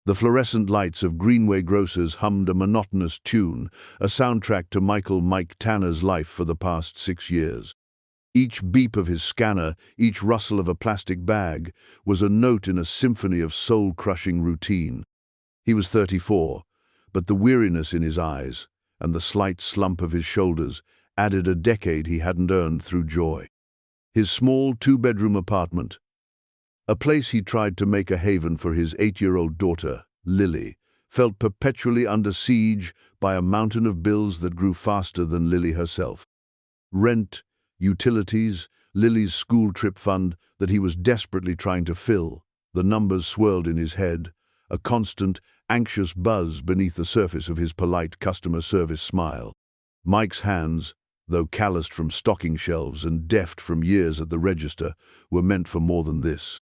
The fluorescent lights of Greenway Grocers hummed a monotonous tune, a soundtrack to Mike Tanner's life for the past 6 years. Each beep of his scanner, each rustle of a plastic bag, was a note in a symphony of soul-crushing routine. He was 34, but the weariness in his eyes and the slight slump of his shoulders added a decade he hadn't earned through joy. His small 2-bedroom apartment, a place he tried to make a haven for his 8-year-old daughter, Lily, felt perpetually under siege by a mountain of bills that grew faster than Lily herself. Rent, utilities, Lily's school trip fund that he was desperately trying to fill. The numbers swirled in his head, a constant, anxious buzz beneath the surface of his polite customer service smile. Mike's hands, though calloused from stocking shelves and deft from years at the register, were meant for more than this.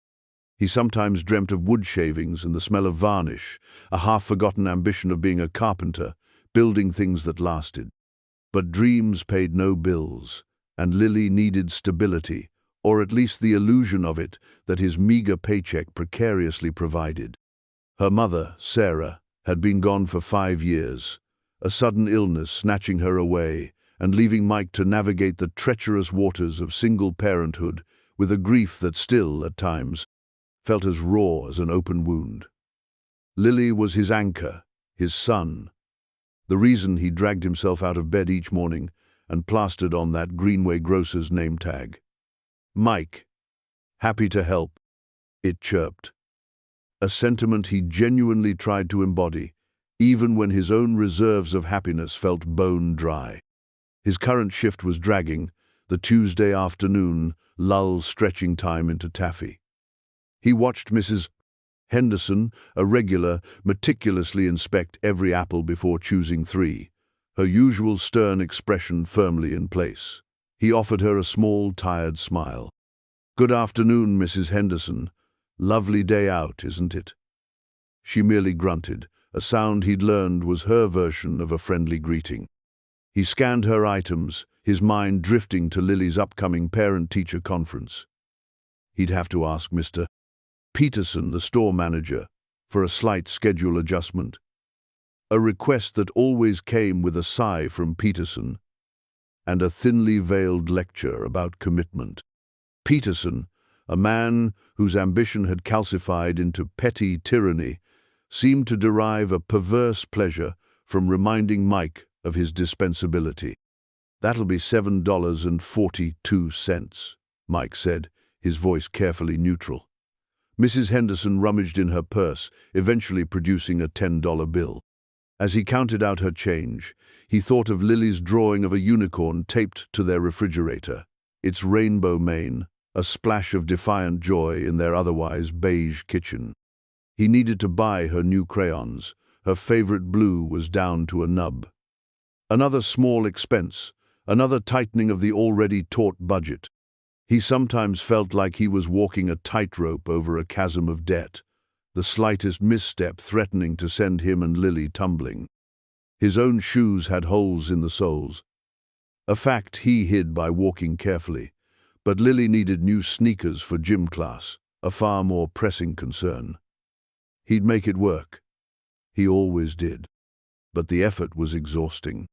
He sometimes dreamt of wood shavings and the smell of varnish, a half-forgotten ambition of being a carpenter, building things that lasted. But dreams paid no bills, and Lily needed stability, or at least the illusion of it that his meager paycheck precariously provided. Her mother, Sarah, had been gone for 5 years, a sudden illness snatching her away and leaving Mike to navigate the treacherous waters of single parenthood with a grief that still, at times, felt as raw as an open wound. Lily was his anchor, his sun, the reason he dragged himself out of bed each morning and plastered on that Greenway Grocer's name tag. Mike, happy to help, it chirped. A sentiment he genuinely tried to embody, even when his own reserves of happiness felt bone dry. His current shift was dragging, the Tuesday afternoon lull stretching time into taffy. He watched Mrs. Henderson, a regular, meticulously inspect every apple before choosing 3, her usual stern expression firmly in place. He offered her a small, tired smile. "Good afternoon, Mrs. Henderson. Lovely day out, isn't it?" She merely grunted, a sound he'd learned was her version of a friendly greeting. He scanned her items, his mind drifting to Lily's upcoming parent-teacher conference. He'd have to ask Mr. Peterson, the store manager, for a slight schedule adjustment. A request that always came with a sigh from Peterson and a thinly veiled lecture about commitment. Peterson, a man whose ambition had calcified into petty tyranny, seemed to derive a perverse pleasure from reminding Mike of his dispensability. "That'll be $7.42, Mike said, his voice carefully neutral. Mrs. Henderson rummaged in her purse, eventually producing a $10 bill. As he counted out her change, he thought of Lily's drawing of a unicorn taped to their refrigerator, its rainbow mane, a splash of defiant joy in their otherwise beige kitchen. He needed to buy her new crayons. Her favorite blue was down to a nub. Another small expense, another tightening of the already taut budget. He sometimes felt like he was walking a tightrope over a chasm of debt, the slightest misstep threatening to send him and Lily tumbling. His own shoes had holes in the soles, a fact he hid by walking carefully, but Lily needed new sneakers for gym class, a far more pressing concern. He'd make it work. He always did. But the effort was exhausting.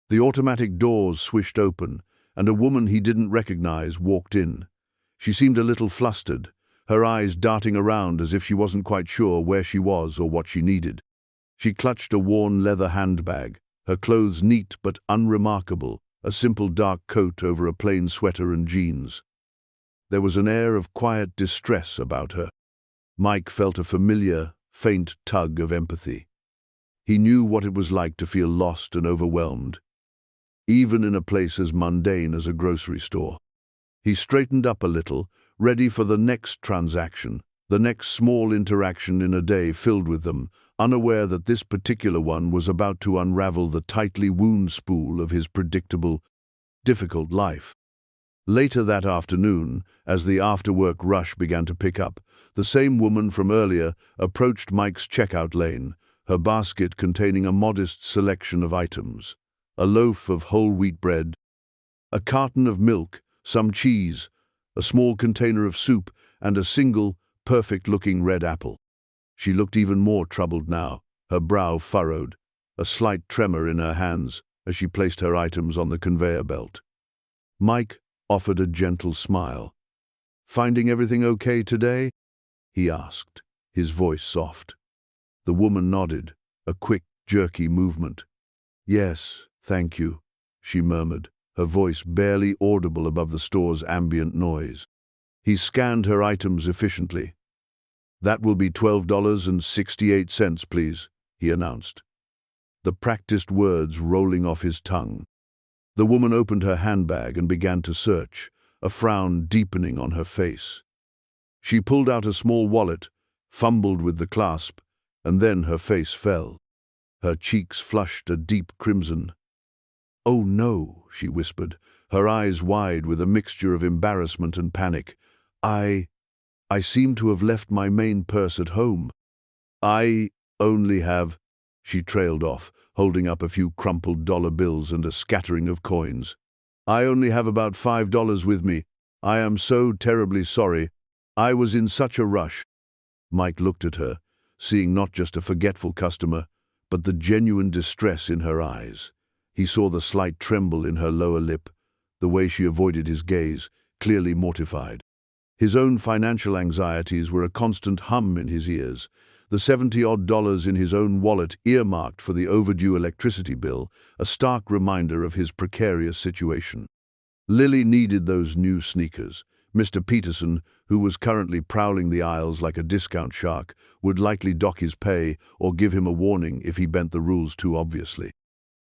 The automatic doors swished open, and a woman he didn't recognize walked in. She seemed a little flustered, her eyes darting around as if she wasn't quite sure where she was or what she needed. She clutched a worn leather handbag, her clothes neat but unremarkable, a simple dark coat over a plain sweater and jeans. There was an air of quiet distress about her. Mike felt a familiar, faint tug of empathy. He knew what it was like to feel lost and overwhelmed, even in a place as mundane as a grocery store. He straightened up a little, ready for the next transaction, the next small interaction in a day filled with them, unaware that this particular one was about to unravel the tightly wound spool of his predictable, difficult life. Later that afternoon, as the after-work rush began to pick up, the same woman from earlier approached Mike's checkout lane, her basket containing a modest selection of items: a loaf of whole wheat bread, a carton of milk, some cheese, a small container of soup, and a single, perfect-looking red apple. She looked even more troubled now, her brow furrowed, a slight tremor in her hands as she placed her items on the conveyor belt. Mike offered a gentle smile. "Finding everything okay today?" he asked, his voice soft. The woman nodded, a quick, jerky movement. "Yes, thank you," she murmured, her voice barely audible above the store's ambient noise. He scanned her items efficiently. "That will be $12.68, please," he announced, the practiced words rolling off his tongue. The woman opened her handbag and began to search, a frown deepening on her face. She pulled out a small wallet, fumbled with the clasp, and then her face fell. Her cheeks flushed a deep crimson. "Oh no," she whispered, her eyes wide with a mixture of embarrassment and panic. I seem to have left my main purse at home. I only have—" She trailed off, holding up a few crumpled dollar bills and a scattering of coins. "I only have about $5 with me. I am so terribly sorry. I was in such a rush." Mike looked at her, seeing not just a forgetful customer, but the genuine distress in her eyes. He saw the slight tremble in her lower lip, the way she avoided his gaze, clearly mortified. His own financial anxieties were a constant hum in his ears, the $70-odd in his own wallet earmarked for the overdue electricity bill, a stark reminder of his precarious situation. Lily needed those new sneakers. Mr. Peterson, who was currently prowling the aisles like a discount shark, would likely dock his pay or give him a warning if he bent the rules too obviously.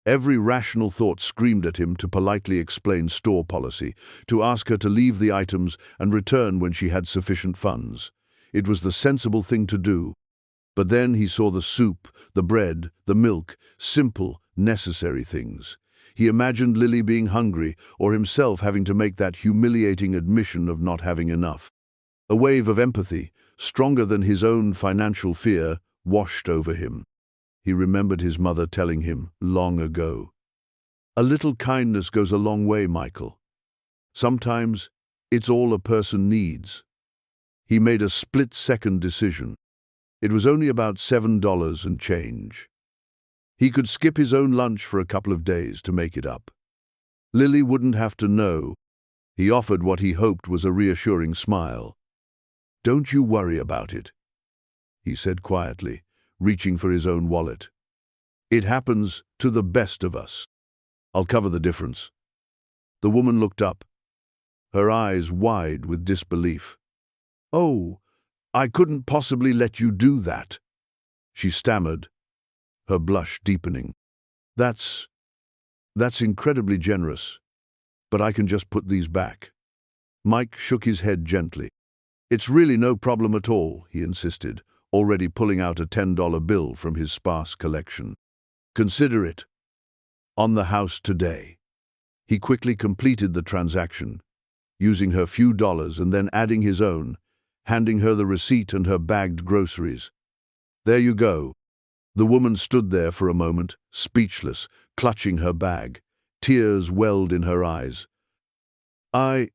Every rational thought screamed at him to politely explain store policy, to ask her to leave the items and return when she had sufficient funds. It was the sensible thing to do. But then he saw the soup, the bread, the milk, simple, necessary things. He imagined Lily being hungry, or himself having to make that humiliating admission of not having enough. A wave of empathy, stronger than his own financial fear, washed over him. He remembered his mother telling him, long ago, "A little kindness goes a long way, Michael. Sometimes it's all a person needs." He made a split-second decision. It was only about $7 and change. He could skip his own lunch for a couple of days to make it up. Lily wouldn't have to know. He offered what he hoped was a reassuring smile. "Don't you worry about it," he said quietly, reaching for his own wallet. "It happens to the best of us. I'll cover the difference." The woman looked up, her eyes wide with disbelief. "Oh, I couldn't possibly let you do that," she stammered, her blush deepening. That's incredibly generous, but I can just put these back." Mike shook his head gently. "It's really no problem at all," he insisted, already pulling out a $10 bill from his sparse collection. "Consider it on the house today." He quickly completed the transaction, using her few dollars and then adding his own, handing her the receipt and her bagged groceries. "There you go." The woman stood there for a moment, speechless, clutching her bag. Tears welled in her eyes. I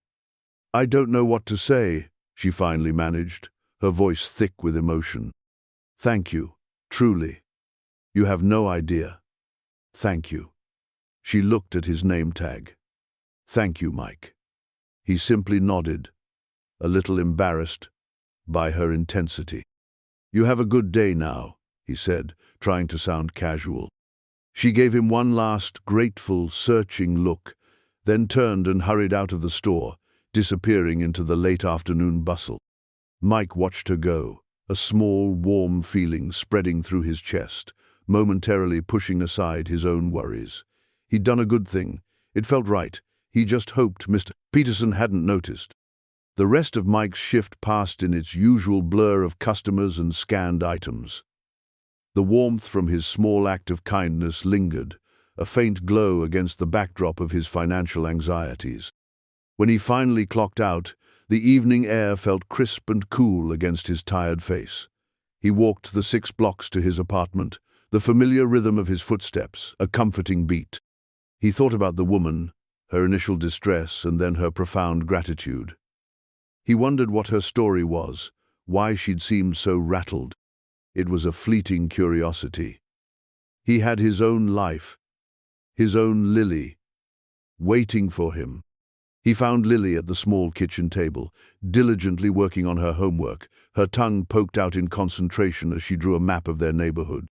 don't know what to say," she finally managed, her voice thick with emotion. "Thank you, truly. You have no idea. Thank you." She looked at his name tag. "Thank you, Mike." He simply nodded, a little embarrassed by her intensity. "You have a good day now," he said, trying to sound casual. She gave him one last, grateful, searching look, then turned and hurried out of the store, disappearing into the late afternoon bustle. Mike watched her go, a small, warm feeling spreading through his chest, momentarily pushing aside his own worries. He'd done a good thing. It felt right. He just hoped Mr. Peterson hadn't noticed. The rest of Mike's shift passed in its usual blur of customers and scanned items. The warmth from his small act of kindness lingered, a faint glow against the backdrop of his financial anxieties. When he finally clocked out, the evening air felt crisp and cool against his tired face. He walked the 6 blocks to his apartment, the familiar rhythm of his footsteps, a comforting beat. He thought about the woman, her initial distress, and then her profound gratitude. He wondered what her story was, why she'd seemed so rattled. It was a fleeting curiosity. He had his own life, his own Lily, waiting for him. He found Lily at the small kitchen table, diligently working on her homework, her tongue poked out in concentration as she drew a map of their neighborhood.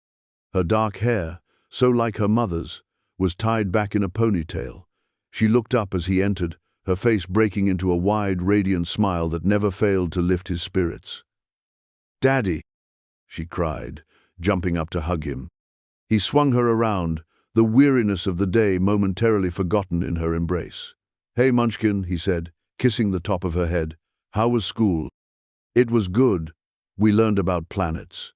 Her dark hair, so like her mother's, was tied back in a ponytail. She looked up as he entered, her face breaking into a wide, radiant smile that never failed to lift his spirits. "Daddy!" she cried, jumping up to hug him. He swung her around, the weariness of the day momentarily forgotten in her embrace. "Hey, Munchkin," he said, kissing the top of her head. "How was school?" "It was good. We learned about planets."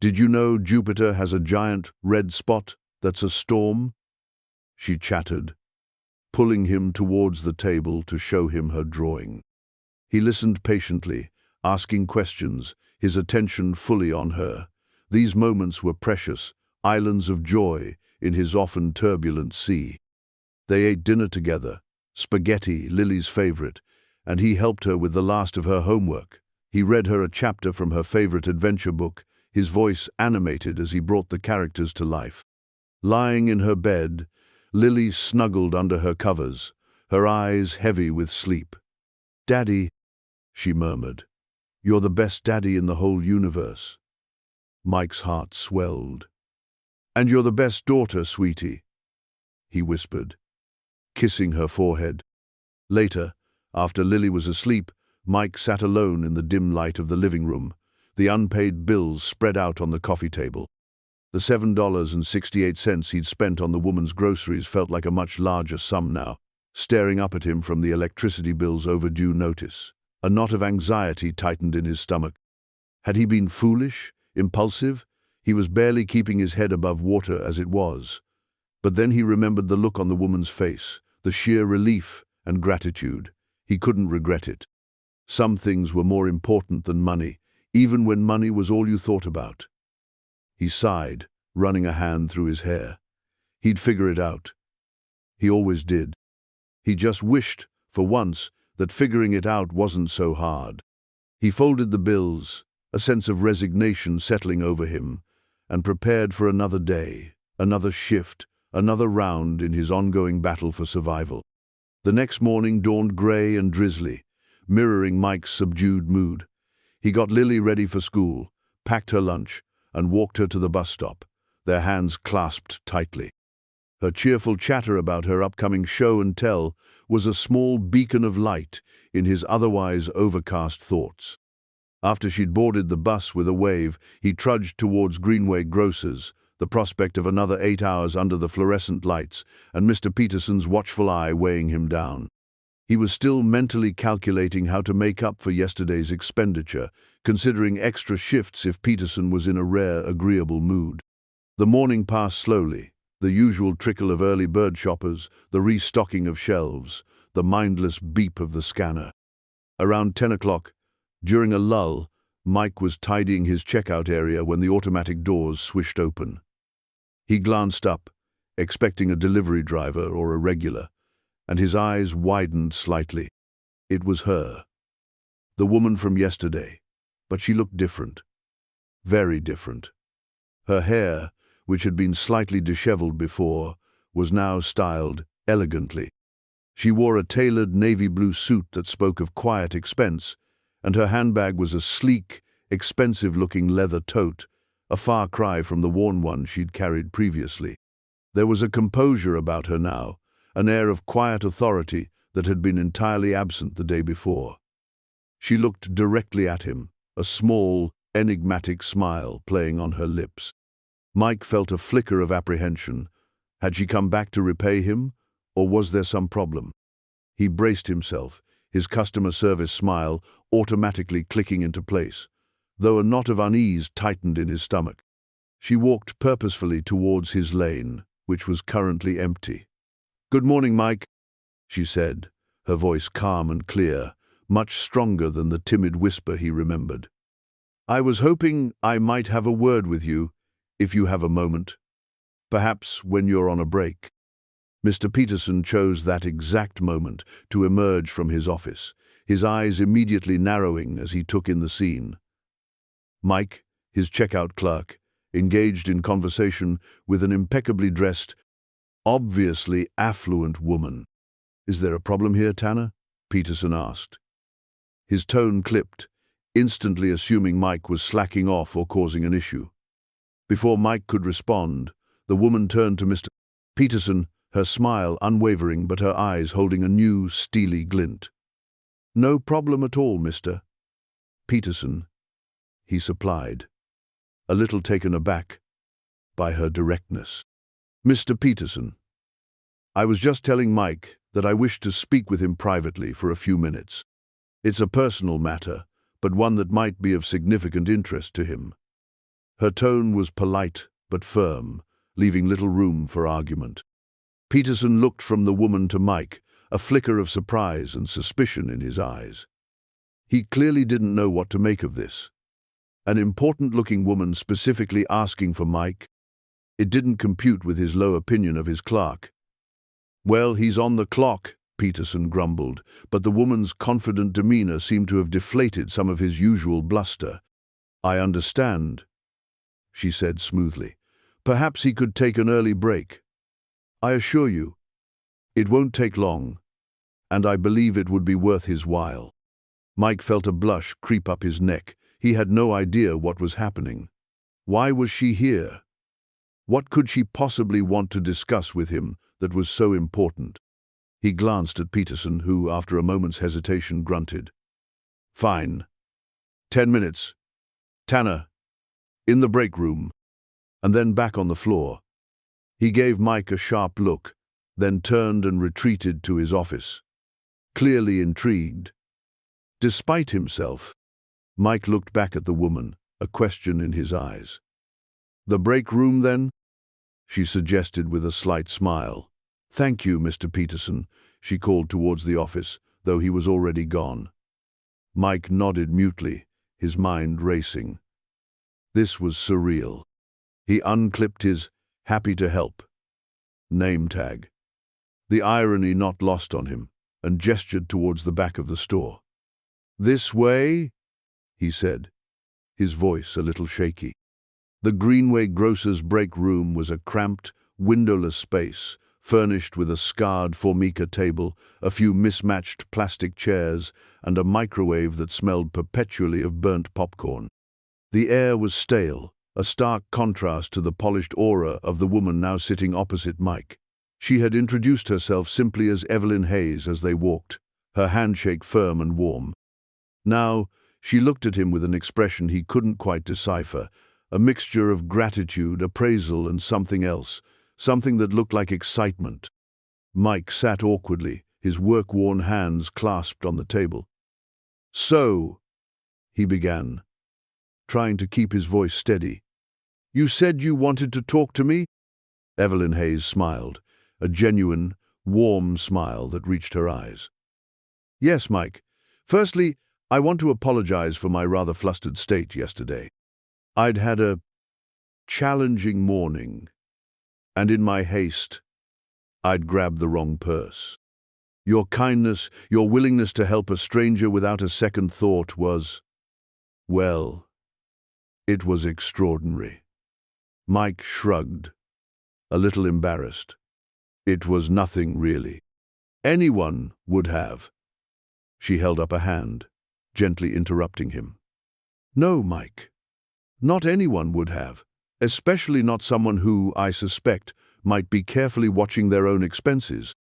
"Did you know Jupiter has a giant red spot that's a storm?" she chattered, pulling him towards the table to show him her drawing. He listened patiently, asking questions, his attention fully on her. These moments were precious, islands of joy in his often turbulent sea. They ate dinner together, spaghetti, Lily's favorite, and he helped her with the last of her homework. He read her a chapter from her favorite adventure book, his voice animated as he brought the characters to life. Lying in her bed, Lily snuggled under her covers, her eyes heavy with sleep. "Daddy," she murmured, "you're the best daddy in the whole universe." Mike's heart swelled. "And you're the best daughter, sweetie," he whispered, kissing her forehead. Later, after Lily was asleep, Mike sat alone in the dim light of the living room, the unpaid bills spread out on the coffee table. The $7.68 he'd spent on the woman's groceries felt like a much larger sum now, staring up at him from the electricity bill's overdue notice. A knot of anxiety tightened in his stomach. Had he been foolish, impulsive? He was barely keeping his head above water as it was. But then he remembered the look on the woman's face, the sheer relief and gratitude. He couldn't regret it. Some things were more important than money, even when money was all you thought about. He sighed, running a hand through his hair. He'd figure it out. He always did. He just wished, for once, that figuring it out wasn't so hard. He folded the bills, a sense of resignation settling over him, and prepared for another day, another shift, another round in his ongoing battle for survival. The next morning dawned gray and drizzly, mirroring Mike's subdued mood. He got Lily ready for school, packed her lunch, and walked her to the bus stop, their hands clasped tightly. Her cheerful chatter about her upcoming show and tell was a small beacon of light in his otherwise overcast thoughts. After she'd boarded the bus with a wave, he trudged towards Greenway Grocers, the prospect of another 8 hours under the fluorescent lights, and Mr. Peterson's watchful eye weighing him down. He was still mentally calculating how to make up for yesterday's expenditure, considering extra shifts if Peterson was in a rare, agreeable mood. The morning passed slowly, the usual trickle of early bird shoppers, the restocking of shelves, the mindless beep of the scanner. Around 10 o'clock, during a lull, Mike was tidying his checkout area when the automatic doors swished open. He glanced up, expecting a delivery driver or a regular, and his eyes widened slightly. It was her, the woman from yesterday, but she looked different, very different. Her hair, which had been slightly disheveled before, was now styled elegantly. She wore a tailored navy blue suit that spoke of quiet expense, and her handbag was a sleek, expensive-looking leather tote, a far cry from the worn one she'd carried previously. There was a composure about her now, an air of quiet authority that had been entirely absent the day before. She looked directly at him, a small, enigmatic smile playing on her lips. Mike felt a flicker of apprehension. Had she come back to repay him, or was there some problem? He braced himself, his customer service smile automatically clicking into place, though a knot of unease tightened in his stomach. She walked purposefully towards his lane, which was currently empty. "Good morning, Mike," she said, her voice calm and clear, much stronger than the timid whisper he remembered. "I was hoping I might have a word with you, if you have a moment. Perhaps when you're on a break." Mr. Peterson chose that exact moment to emerge from his office, his eyes immediately narrowing as he took in the scene. Mike, his checkout clerk, engaged in conversation with an impeccably dressed, obviously affluent woman. "Is there a problem here, Tanner?" Peterson asked. His tone clipped, instantly assuming Mike was slacking off or causing an issue. Before Mike could respond, the woman turned to Mr. Peterson, her smile unwavering but her eyes holding a new, steely glint. "No problem at all, Mr. Peterson," he supplied, a little taken aback by her directness. "Mr. Peterson, I was just telling Mike that I wish to speak with him privately for a few minutes. It's a personal matter, but one that might be of significant interest to him." Her tone was polite but firm, leaving little room for argument. Peterson looked from the woman to Mike, a flicker of surprise and suspicion in his eyes. He clearly didn't know what to make of this. An important-looking woman specifically asking for Mike? It didn't compute with his low opinion of his clerk. "Well, he's on the clock," Peterson grumbled, but the woman's confident demeanor seemed to have deflated some of his usual bluster. "I understand," she said smoothly. "Perhaps he could take an early break. I assure you, it won't take long, and I believe it would be worth his while." Mike felt a blush creep up his neck. He had no idea what was happening. Why was she here? What could she possibly want to discuss with him that was so important? He glanced at Peterson, who, after a moment's hesitation, grunted. "Fine. 10 minutes. Tanner, in the break room," and then back on the floor. He gave Mike a sharp look, then turned and retreated to his office, clearly intrigued. Despite himself, Mike looked back at the woman, a question in his eyes. "The break room, then?" she suggested with a slight smile. "Thank you, Mr. Peterson," she called towards the office, though he was already gone. Mike nodded mutely, his mind racing. This was surreal. He unclipped his "happy to help" name tag, the irony not lost on him, and gestured towards the back of the store. "This way?" he said, his voice a little shaky. The Greenway Grocer's break room was a cramped, windowless space, furnished with a scarred Formica table, a few mismatched plastic chairs, and a microwave that smelled perpetually of burnt popcorn. The air was stale, a stark contrast to the polished aura of the woman now sitting opposite Mike. She had introduced herself simply as Evelyn Hayes as they walked, her handshake firm and warm. Now, she looked at him with an expression he couldn't quite decipher, a mixture of gratitude, appraisal, and something else, something that looked like excitement. Mike sat awkwardly, his work-worn hands clasped on the table. "So," he began, trying to keep his voice steady, "you said you wanted to talk to me?" Evelyn Hayes smiled, a genuine, warm smile that reached her eyes. "Yes, Mike. Firstly, I want to apologize for my rather flustered state yesterday. I'd had a challenging morning, and in my haste, I'd grabbed the wrong purse. Your kindness, your willingness to help a stranger without a second thought was, well, it was extraordinary." Mike shrugged, a little embarrassed. "It was nothing, really. Anyone would have." She held up a hand, gently interrupting him. "No, Mike. Not anyone would have, especially not someone who, I suspect, might be carefully watching their own expenses.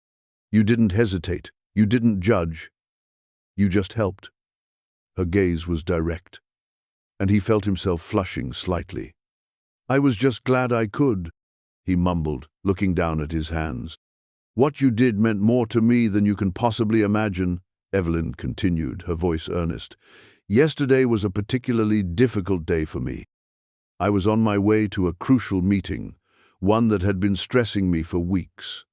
You didn't hesitate. You didn't judge. You just helped." Her gaze was direct, and he felt himself flushing slightly. "I was just glad I could," he mumbled, looking down at his hands. "What you did meant more to me than you can possibly imagine," Evelyn continued, her voice earnest. "Yesterday was a particularly difficult day for me. I was on my way to a crucial meeting, one that had been stressing me for weeks.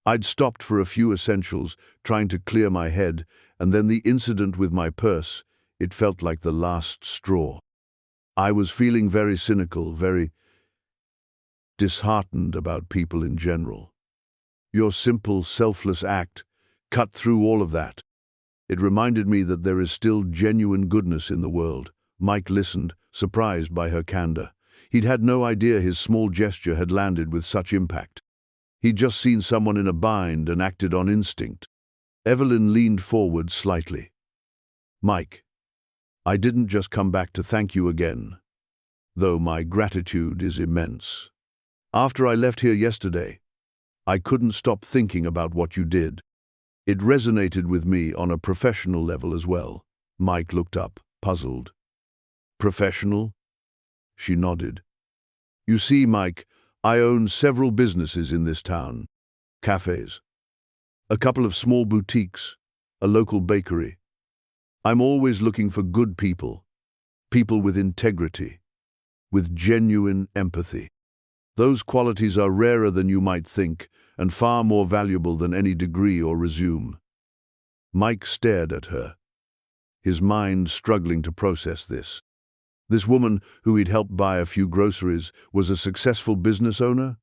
I'd stopped for a few essentials, trying to clear my head, and then the incident with my purse, it felt like the last straw. I was feeling very cynical, very disheartened about people in general. Your simple, selfless act cut through all of that. It reminded me that there is still genuine goodness in the world." Mike listened, surprised by her candor. He'd had no idea his small gesture had landed with such impact. He'd just seen someone in a bind and acted on instinct. Evelyn leaned forward slightly. "Mike, I didn't just come back to thank you again, though my gratitude is immense. After I left here yesterday, I couldn't stop thinking about what you did. It resonated with me on a professional level as well." Mike looked up, puzzled. "Professional?" She nodded. "You see, Mike, I own several businesses in this town. Cafes, a couple of small boutiques, a local bakery. I'm always looking for good people, people with integrity, with genuine empathy. Those qualities are rarer than you might think and far more valuable than any degree or resume." Mike stared at her, his mind struggling to process this. This woman who he'd helped buy a few groceries was a successful business owner?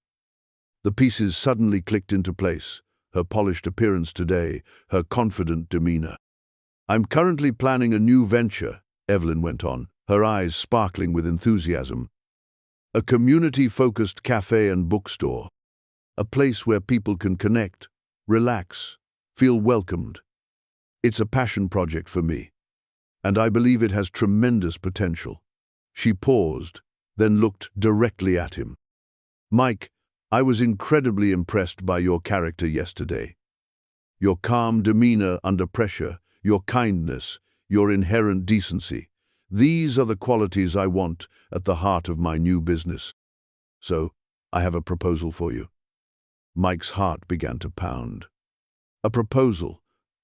The pieces suddenly clicked into place, her polished appearance today, her confident demeanor. "I'm currently planning a new venture," Evelyn went on, her eyes sparkling with enthusiasm. "A community-focused cafe and bookstore. A place where people can connect, relax, feel welcomed. It's a passion project for me, and I believe it has tremendous potential." She paused, then looked directly at him. "Mike, I was incredibly impressed by your character yesterday. Your calm demeanor under pressure, your kindness, your inherent decency. These are the qualities I want at the heart of my new business. So, I have a proposal for you." Mike's heart began to pound. A proposal?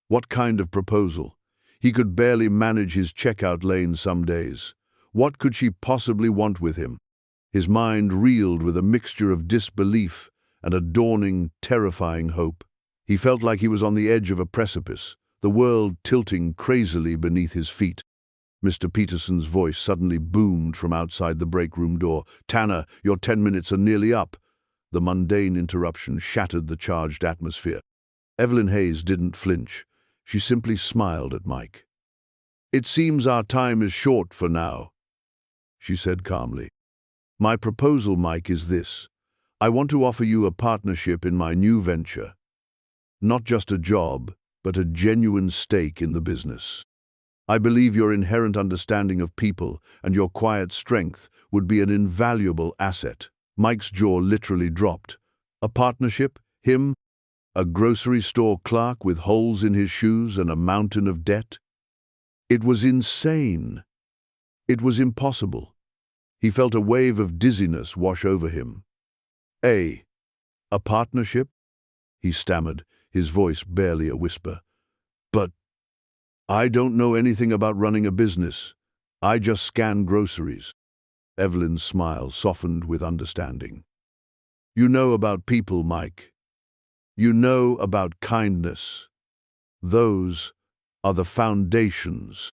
What kind of proposal? He could barely manage his checkout lane some days. What could she possibly want with him? His mind reeled with a mixture of disbelief and a dawning, terrifying hope. He felt like he was on the edge of a precipice, the world tilting crazily beneath his feet. Mr. Peterson's voice suddenly boomed from outside the break room door. "Tanner, your 10 minutes are nearly up." The mundane interruption shattered the charged atmosphere. Evelyn Hayes didn't flinch. She simply smiled at Mike. "It seems our time is short for now," she said calmly. "My proposal, Mike, is this. I want to offer you a partnership in my new venture. Not just a job, but a genuine stake in the business. I believe your inherent understanding of people and your quiet strength would be an invaluable asset." Mike's jaw literally dropped. A partnership? Him? A grocery store clerk with holes in his shoes and a mountain of debt? It was insane. It was impossible. He felt a wave of dizziness wash over him. A partnership?" he stammered, his voice barely a whisper. "But I don't know anything about running a business. I just scan groceries." Evelyn's smile softened with understanding. "You know about people, Mike. You know about kindness. Those are the foundations.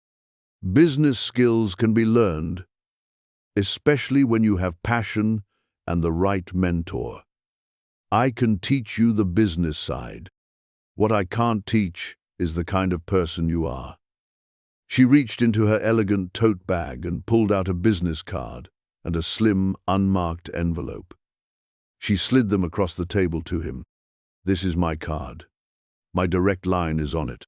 Business skills can be learned, especially when you have passion and the right mentor. I can teach you the business side. What I can't teach is the kind of person you are." She reached into her elegant tote bag and pulled out a business card and a slim, unmarked envelope. She slid them across the table to him. "This is my card. My direct line is on it."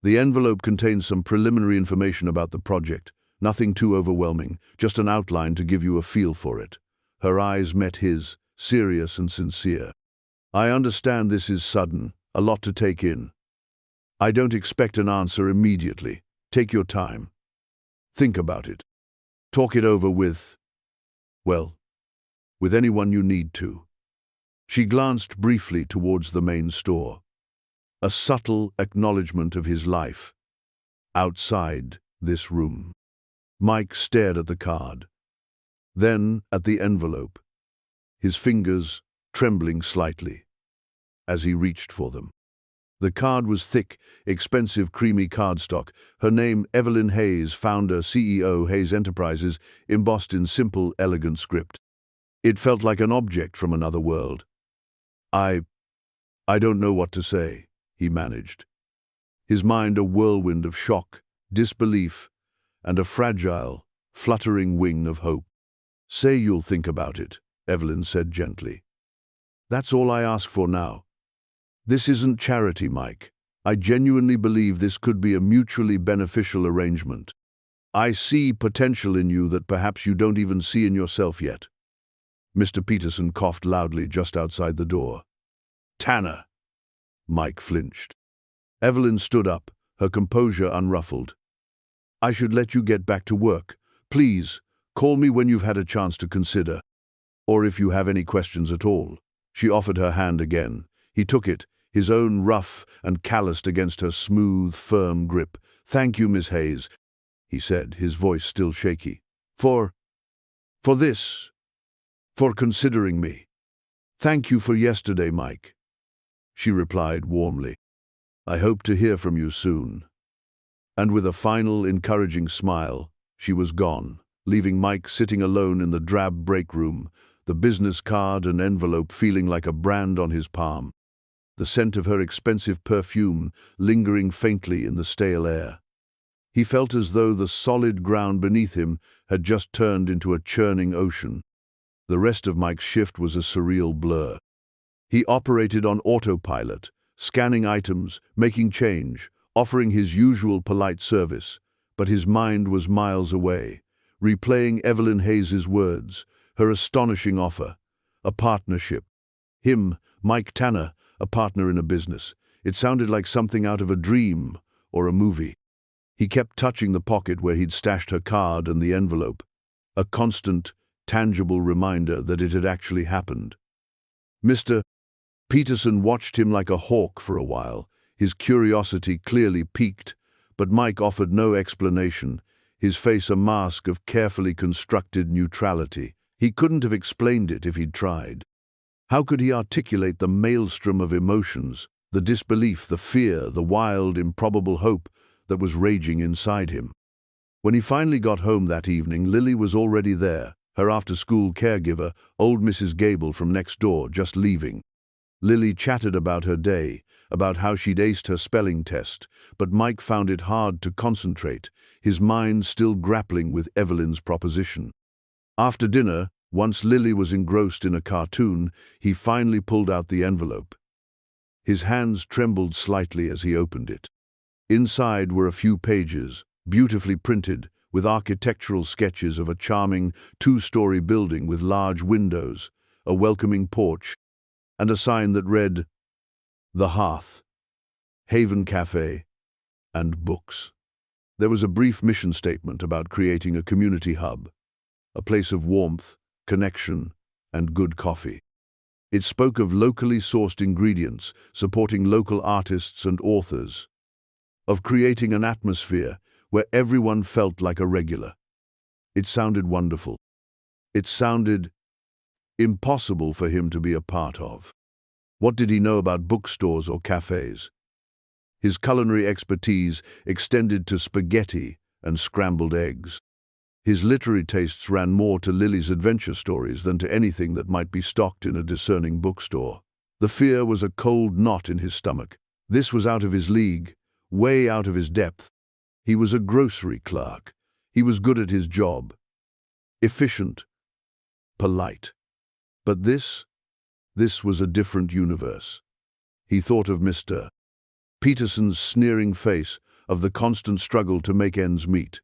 The envelope contains some preliminary information about the project, nothing too overwhelming, just an outline to give you a feel for it. Her eyes met his, serious and sincere. "I understand this is sudden, a lot to take in. I don't expect an answer immediately. Take your time. Think about it. Talk it over with, well, with anyone you need to." She glanced briefly towards the main store. A subtle acknowledgement of his life outside this room. Mike stared at the card, then at the envelope, his fingers trembling slightly as he reached for them. The card was thick, expensive, creamy cardstock. Her name, Evelyn Hayes, founder, CEO, Hayes Enterprises, embossed in simple, elegant script. It felt like an object from another world. I don't know what to say," he managed, his mind a whirlwind of shock, disbelief, and a fragile, fluttering wing of hope. "Say you'll think about it," Evelyn said gently. "That's all I ask for now. This isn't charity, Mike. I genuinely believe this could be a mutually beneficial arrangement. I see potential in you that perhaps you don't even see in yourself yet." Mr. Peterson coughed loudly just outside the door. "Tanner!" Mike flinched. Evelyn stood up, her composure unruffled. "I should let you get back to work. Please, call me when you've had a chance to consider. Or if you have any questions at all." She offered her hand again. He took it, his own rough and calloused against her smooth, firm grip. "Thank you, Miss Hayes," he said, his voice still shaky. For this. For considering me. "Thank you for yesterday, Mike," she replied warmly. "I hope to hear from you soon." And with a final, encouraging smile, she was gone, leaving Mike sitting alone in the drab break room, the business card and envelope feeling like a brand on his palm, the scent of her expensive perfume lingering faintly in the stale air. He felt as though the solid ground beneath him had just turned into a churning ocean. The rest of Mike's shift was a surreal blur. He operated on autopilot, scanning items, making change, offering his usual polite service, but his mind was miles away, replaying Evelyn Hayes's words, her astonishing offer, a partnership. Him, Mike Tanner, a partner in a business. It sounded like something out of a dream or a movie. He kept touching the pocket where he'd stashed her card and the envelope, a constant, tangible reminder that it had actually happened. Mr. Peterson watched him like a hawk for a while, his curiosity clearly piqued, but Mike offered no explanation, his face a mask of carefully constructed neutrality. He couldn't have explained it if he'd tried. How could he articulate the maelstrom of emotions, the disbelief, the fear, the wild, improbable hope that was raging inside him? When he finally got home that evening, Lily was already there, her after-school caregiver, old Mrs. Gable from next door, just leaving. Lily chatted about her day, about how she'd aced her spelling test, but Mike found it hard to concentrate, his mind still grappling with Evelyn's proposition. After dinner, once Lily was engrossed in a cartoon, he finally pulled out the envelope. His hands trembled slightly as he opened it. Inside were a few pages, beautifully printed, with architectural sketches of a charming two-story building with large windows, a welcoming porch, and a sign that read, "The Hearth, Haven Cafe, and Books." There was a brief mission statement about creating a community hub, a place of warmth, connection, and good coffee. It spoke of locally sourced ingredients, supporting local artists and authors, of creating an atmosphere where everyone felt like a regular. It sounded wonderful. It sounded impossible for him to be a part of. What did he know about bookstores or cafes? His culinary expertise extended to spaghetti and scrambled eggs. His literary tastes ran more to Lily's adventure stories than to anything that might be stocked in a discerning bookstore. The fear was a cold knot in his stomach. This was out of his league, way out of his depth. He was a grocery clerk. He was good at his job. Efficient. Polite. But this was a different universe. He thought of Mr. Peterson's sneering face, of the constant struggle to make ends meet.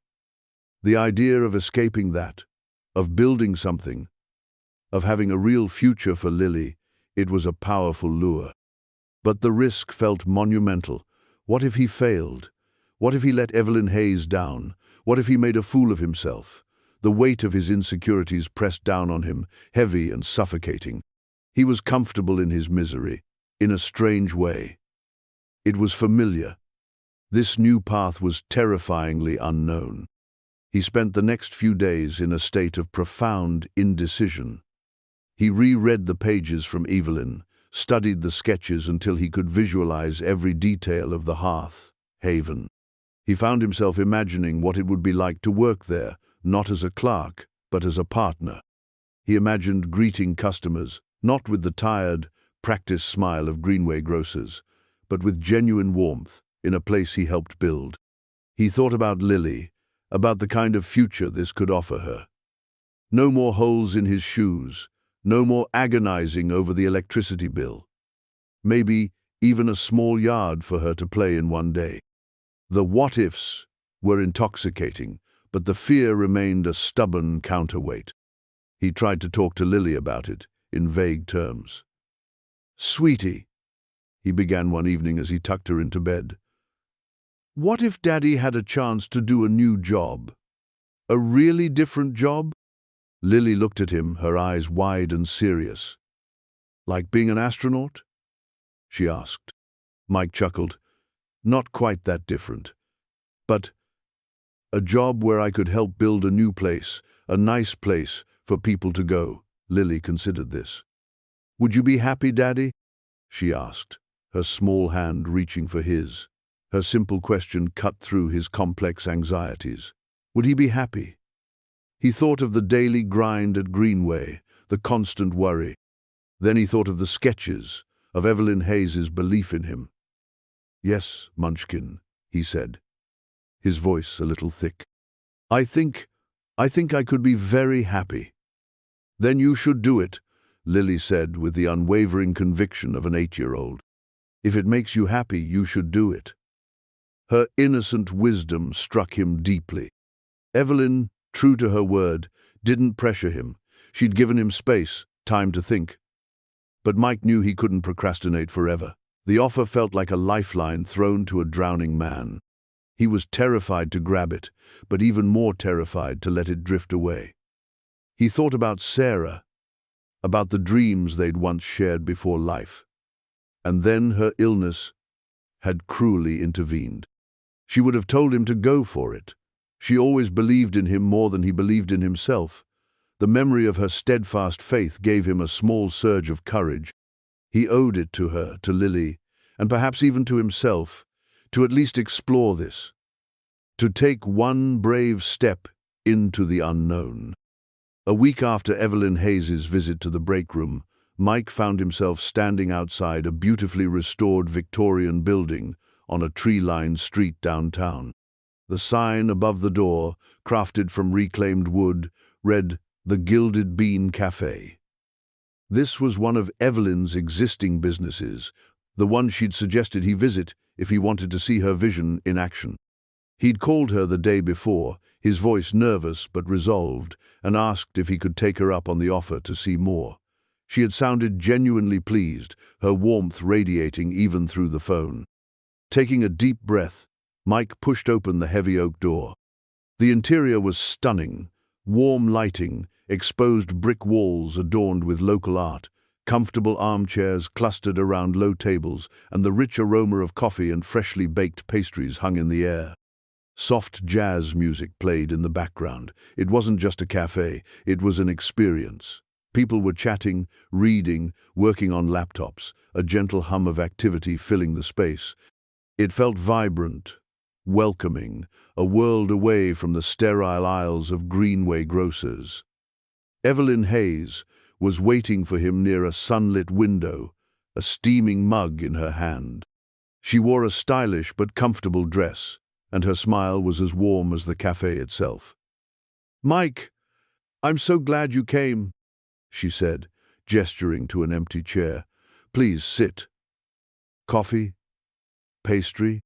The idea of escaping that, of building something, of having a real future for Lily, it was a powerful lure. But the risk felt monumental. What if he failed? What if he let Evelyn Hayes down? What if he made a fool of himself? The weight of his insecurities pressed down on him, heavy and suffocating. He was comfortable in his misery, in a strange way. It was familiar. This new path was terrifyingly unknown. He spent the next few days in a state of profound indecision. He reread the pages from Evelyn, studied the sketches until he could visualize every detail of the hearth, haven. He found himself imagining what it would be like to work there, not as a clerk, but as a partner. He imagined greeting customers, not with the tired, practiced smile of Greenway Grocers, but with genuine warmth, in a place he helped build. He thought about Lily, about the kind of future this could offer her. No more holes in his shoes, no more agonizing over the electricity bill. Maybe even a small yard for her to play in one day. The what-ifs were intoxicating, but the fear remained a stubborn counterweight. He tried to talk to Lily about it, in vague terms. "Sweetie," he began one evening as he tucked her into bed, "what if Daddy had a chance to do a new job? A really different job?" Lily looked at him, her eyes wide and serious. "Like being an astronaut?" she asked. Mike chuckled. "Not quite that different. But a job where I could help build a new place, a nice place for people to go." Lily considered this. "Would you be happy, Daddy?" she asked, her small hand reaching for his. Her simple question cut through his complex anxieties. Would he be happy? He thought of the daily grind at Greenway, the constant worry. Then he thought of the sketches, of Evelyn Hayes's belief in him. "Yes, Munchkin," he said, his voice a little thick. I think I could be very happy." "Then you should do it," Lily said with the unwavering conviction of an 8-year-old. "If it makes you happy, you should do it." Her innocent wisdom struck him deeply. Evelyn, true to her word, didn't pressure him. She'd given him space, time to think. But Mike knew he couldn't procrastinate forever. The offer felt like a lifeline thrown to a drowning man. He was terrified to grab it, but even more terrified to let it drift away. He thought about Sarah, about the dreams they'd once shared before life. And then her illness had cruelly intervened. She would have told him to go for it. She always believed in him more than he believed in himself. The memory of her steadfast faith gave him a small surge of courage. He owed it to her, to Lily, and perhaps even to himself, to at least explore this, to take one brave step into the unknown. A week after Evelyn Hayes's visit to the break room, Mike found himself standing outside a beautifully restored Victorian building on a tree-lined street downtown. The sign above the door, crafted from reclaimed wood, read, "The Gilded Bean Cafe." This was one of Evelyn's existing businesses, the one she'd suggested he visit if he wanted to see her vision in action. He'd called her the day before, his voice nervous but resolved, and asked if he could take her up on the offer to see more. She had sounded genuinely pleased, her warmth radiating even through the phone. Taking a deep breath, Mike pushed open the heavy oak door. The interior was stunning, warm lighting, exposed brick walls adorned with local art, comfortable armchairs clustered around low tables, and the rich aroma of coffee and freshly baked pastries hung in the air. Soft jazz music played in the background. It wasn't just a cafe, it was an experience. People were chatting, reading, working on laptops, a gentle hum of activity filling the space. It felt vibrant, welcoming, a world away from the sterile aisles of Greenway Grocers. Evelyn Hayes was waiting for him near a sunlit window, a steaming mug in her hand. She wore a stylish but comfortable dress, and her smile was as warm as the cafe itself. "Mike, I'm so glad you came," she said, gesturing to an empty chair. "Please sit." "Coffee? Pastry?"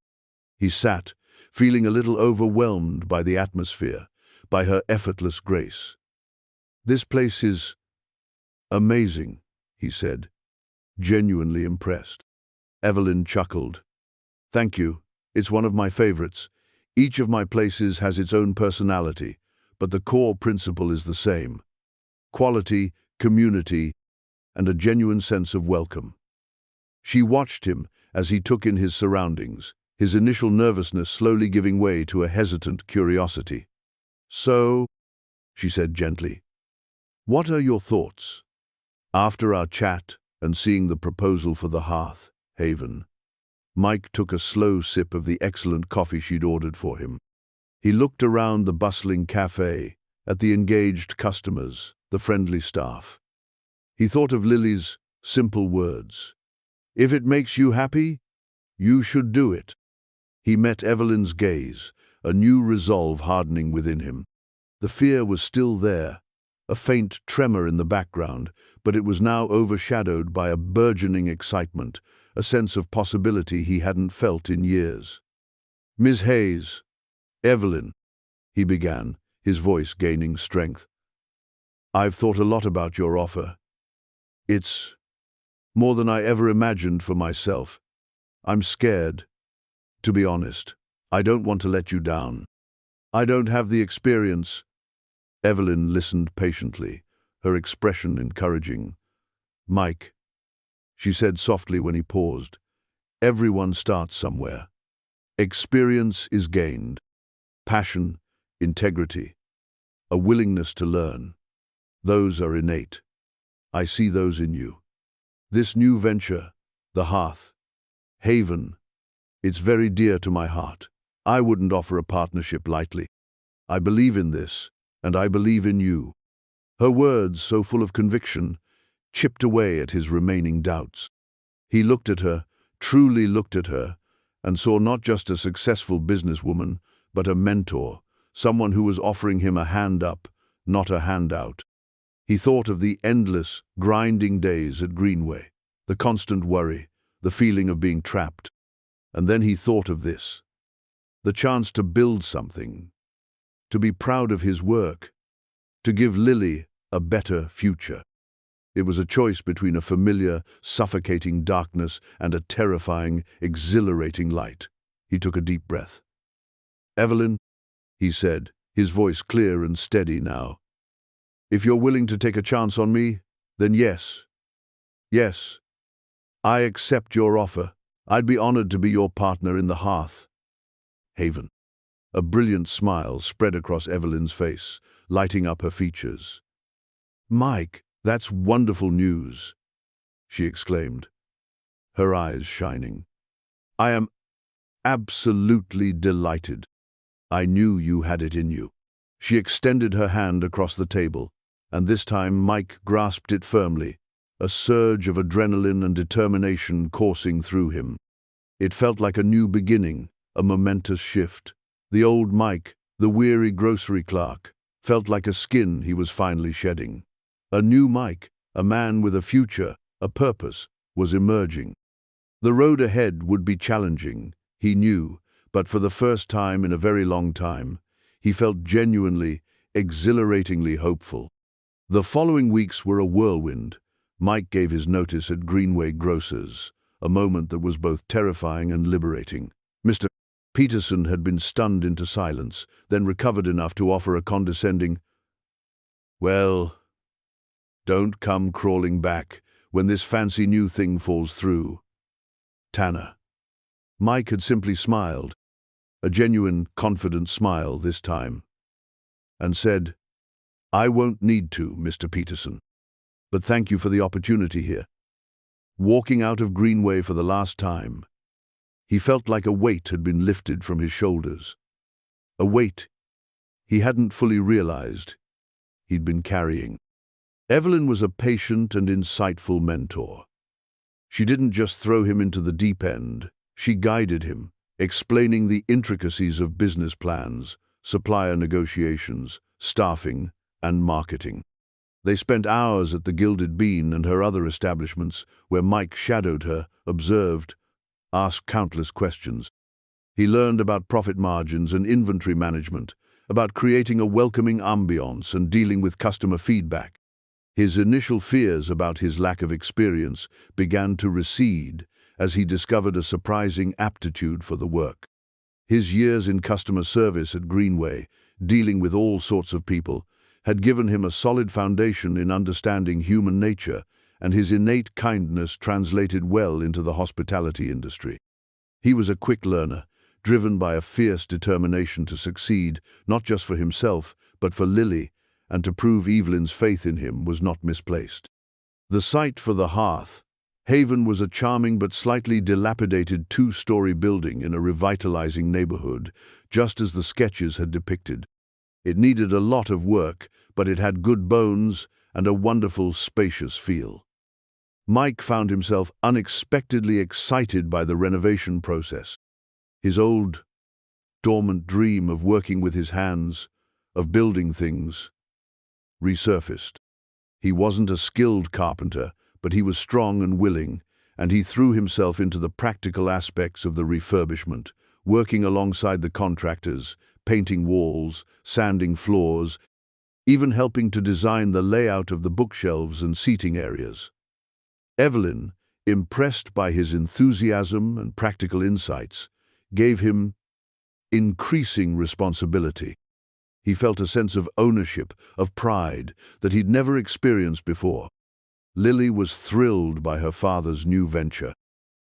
He sat, feeling a little overwhelmed by the atmosphere, by her effortless grace. "This place is amazing," he said, genuinely impressed. Evelyn chuckled. "Thank you. It's one of my favorites. Each of my places has its own personality, but the core principle is the same. Quality, community, and a genuine sense of welcome." She watched him as he took in his surroundings, his initial nervousness slowly giving way to a hesitant curiosity. "So," she said gently, "what are your thoughts?" After our chat and seeing the proposal for the hearth, Haven, Mike took a slow sip of the excellent coffee she'd ordered for him. He looked around the bustling cafe, at the engaged customers, the friendly staff. He thought of Lily's simple words. "If it makes you happy, you should do it." He met Evelyn's gaze, a new resolve hardening within him. The fear was still there, a faint tremor in the background, but it was now overshadowed by a burgeoning excitement, a sense of possibility he hadn't felt in years. "Miss Hayes, Evelyn," he began, his voice gaining strength. "I've thought a lot about your offer. It's more than I ever imagined for myself. I'm scared, to be honest. I don't want to let you down. I don't have the experience." Evelyn listened patiently, her expression encouraging. "Mike," she said softly when he paused, "everyone starts somewhere. Experience is gained. Passion, integrity, a willingness to learn. Those are innate. I see those in you. This new venture, the Hearth, Haven, it's very dear to my heart. I wouldn't offer a partnership lightly. I believe in this, and I believe in you." Her words, so full of conviction, chipped away at his remaining doubts. He looked at her, truly looked at her, and saw not just a successful businesswoman, but a mentor, someone who was offering him a hand up, not a handout. He thought of the endless, grinding days at Greenway, the constant worry, the feeling of being trapped. And then he thought of this, the chance to build something, to be proud of his work, to give Lily a better future. It was a choice between a familiar, suffocating darkness and a terrifying, exhilarating light. He took a deep breath. "Evelyn," he said, his voice clear and steady now, "if you're willing to take a chance on me, then yes. Yes, I accept your offer. I'd be honored to be your partner in the Hearth, Haven." A brilliant smile spread across Evelyn's face, lighting up her features. "Mike, that's wonderful news," she exclaimed, her eyes shining. "I am absolutely delighted. I knew you had it in you." She extended her hand across the table, and this time Mike grasped it firmly, a surge of adrenaline and determination coursing through him. It felt like a new beginning, a momentous shift. The old Mike, the weary grocery clerk, felt like a skin he was finally shedding. A new Mike, a man with a future, a purpose, was emerging. The road ahead would be challenging, he knew, but for the first time in a very long time, he felt genuinely, exhilaratingly hopeful. The following weeks were a whirlwind. Mike gave his notice at Greenway Grocers, a moment that was both terrifying and liberating. Mr. Peterson had been stunned into silence, then recovered enough to offer a condescending, "Well, don't come crawling back when this fancy new thing falls through, Tanner." Mike had simply smiled, a genuine, confident smile this time, and said, "I won't need to, Mr. Peterson, but thank you for the opportunity here." Walking out of Greenway for the last time, he felt like a weight had been lifted from his shoulders. A weight he hadn't fully realized he'd been carrying. Evelyn was a patient and insightful mentor. She didn't just throw him into the deep end, she guided him, explaining the intricacies of business plans, supplier negotiations, staffing, and marketing. They spent hours at the Gilded Bean and her other establishments where Mike shadowed her, observed, asked countless questions. He learned about profit margins and inventory management, about creating a welcoming ambiance and dealing with customer feedback. His initial fears about his lack of experience began to recede as he discovered a surprising aptitude for the work. His years in customer service at Greenway, dealing with all sorts of people, had given him a solid foundation in understanding human nature, and his innate kindness translated well into the hospitality industry. He was a quick learner, driven by a fierce determination to succeed, not just for himself, but for Lily, and to prove Evelyn's faith in him was not misplaced. The site for the Hearth, Haven, was a charming but slightly dilapidated two-story building in a revitalizing neighborhood, just as the sketches had depicted. It needed a lot of work, but it had good bones and a wonderful, spacious feel. Mike found himself unexpectedly excited by the renovation process. His old dormant dream of working with his hands, of building things, resurfaced. He wasn't a skilled carpenter, but he was strong and willing, and he threw himself into the practical aspects of the refurbishment, working alongside the contractors, painting walls, sanding floors, even helping to design the layout of the bookshelves and seating areas. Evelyn, impressed by his enthusiasm and practical insights, gave him increasing responsibility. He felt a sense of ownership, of pride, that he'd never experienced before. Lily was thrilled by her father's new venture.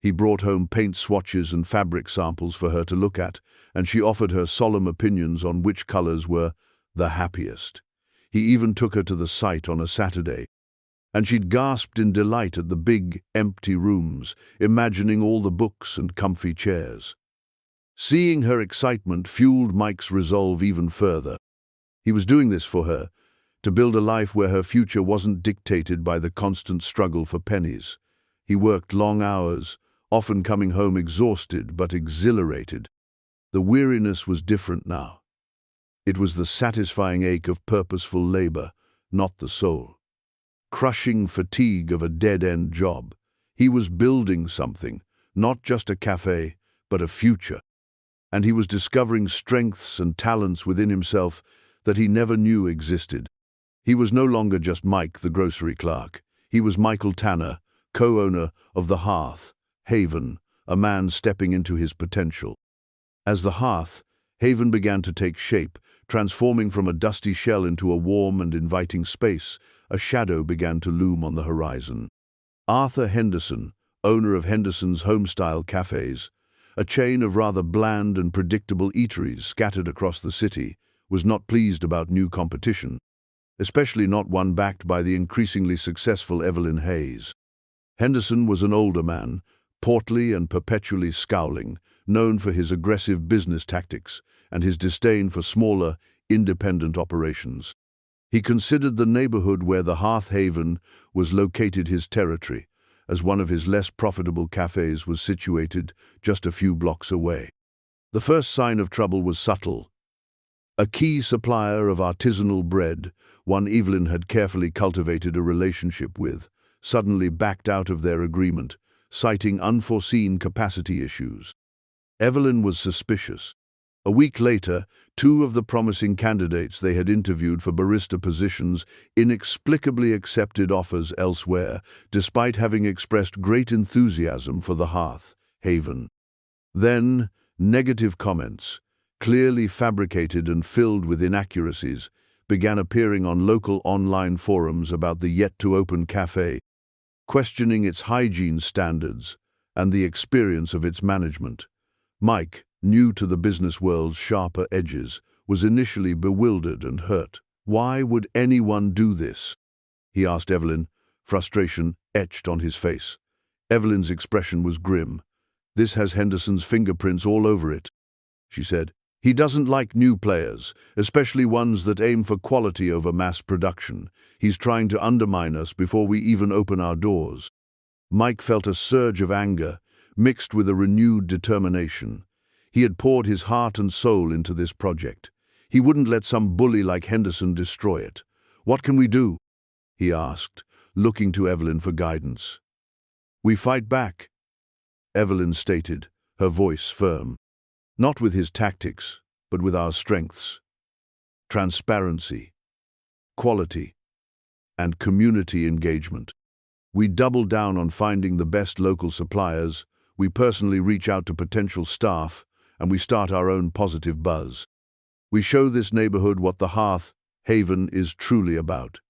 He brought home paint swatches and fabric samples for her to look at, and she offered her solemn opinions on which colors were the happiest. He even took her to the site on a Saturday, and she'd gasped in delight at the big, empty rooms, imagining all the books and comfy chairs. Seeing her excitement fueled Mike's resolve even further. He was doing this for her, to build a life where her future wasn't dictated by the constant struggle for pennies. He worked long hours, often coming home exhausted but exhilarated. The weariness was different now. It was the satisfying ache of purposeful labor, not the soul crushing fatigue of a dead-end job. He was building something, not just a cafe, but a future. And he was discovering strengths and talents within himself that he never knew existed. He was no longer just Mike, the grocery clerk. He was Michael Tanner, co-owner of the Hearth, Haven, a man stepping into his potential. As the Hearth, Haven began to take shape, transforming from a dusty shell into a warm and inviting space, a shadow began to loom on the horizon. Arthur Henderson, owner of Henderson's Homestyle Cafes, a chain of rather bland and predictable eateries scattered across the city, was not pleased about new competition, especially not one backed by the increasingly successful Evelyn Hayes. Henderson was an older man, portly and perpetually scowling, known for his aggressive business tactics and his disdain for smaller, independent operations. He considered the neighborhood where the Hearth Haven was located his territory, as one of his less profitable cafes was situated just a few blocks away. The first sign of trouble was subtle. A key supplier of artisanal bread, one Evelyn had carefully cultivated a relationship with, suddenly backed out of their agreement, citing unforeseen capacity issues. Evelyn was suspicious. A week later, two of the promising candidates they had interviewed for barista positions inexplicably accepted offers elsewhere, despite having expressed great enthusiasm for the Hearth, Haven. Then, negative comments, clearly fabricated and filled with inaccuracies, began appearing on local online forums about the yet-to-open cafe, questioning its hygiene standards and the experience of its management. Mike, new to the business world's sharper edges, was initially bewildered and hurt. Why would anyone do this? He asked Evelyn, frustration etched on his face. Evelyn's expression was grim. This has Henderson's fingerprints all over it, she said. He doesn't like new players, especially ones that aim for quality over mass production. He's trying to undermine us before we even open our doors. Mike felt a surge of anger, mixed with a renewed determination. He had poured his heart and soul into this project. He wouldn't let some bully like Henderson destroy it. What can we do? He asked, looking to Evelyn for guidance. We fight back, Evelyn stated, her voice firm. Not with his tactics, but with our strengths. Transparency, quality, and community engagement. We double down on finding the best local suppliers, we personally reach out to potential staff, and we start our own positive buzz. We show this neighborhood what the Hearth Haven is truly about.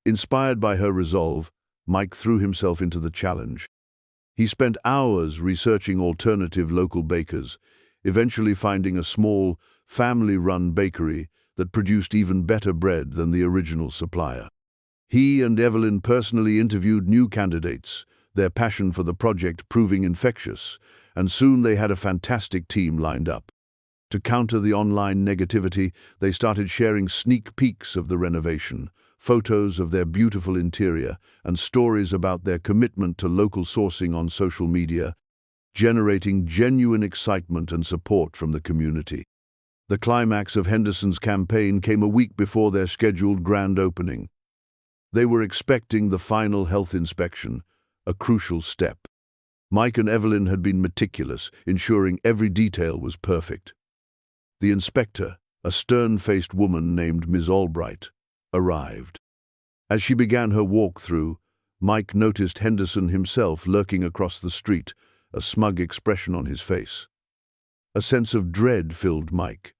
Inspired by her resolve, Mike threw himself into the challenge. He spent hours researching alternative local bakers, eventually finding a small, family-run bakery that produced even better bread than the original supplier. He and Evelyn personally interviewed new candidates, their passion for the project proving infectious, and soon they had a fantastic team lined up. To counter the online negativity, they started sharing sneak peeks of the renovation, photos of their beautiful interior, and stories about their commitment to local sourcing on social media. generating genuine excitement and support from the community. The climax of Henderson's campaign came a week before their scheduled grand opening. They were expecting the final health inspection, a crucial step. Mike and Evelyn had been meticulous, ensuring every detail was perfect. The inspector, a stern-faced woman named Ms. Albright, arrived. As she began her walk-through, Mike noticed Henderson himself lurking across the street, a smug expression on his face. A sense of dread filled Mike.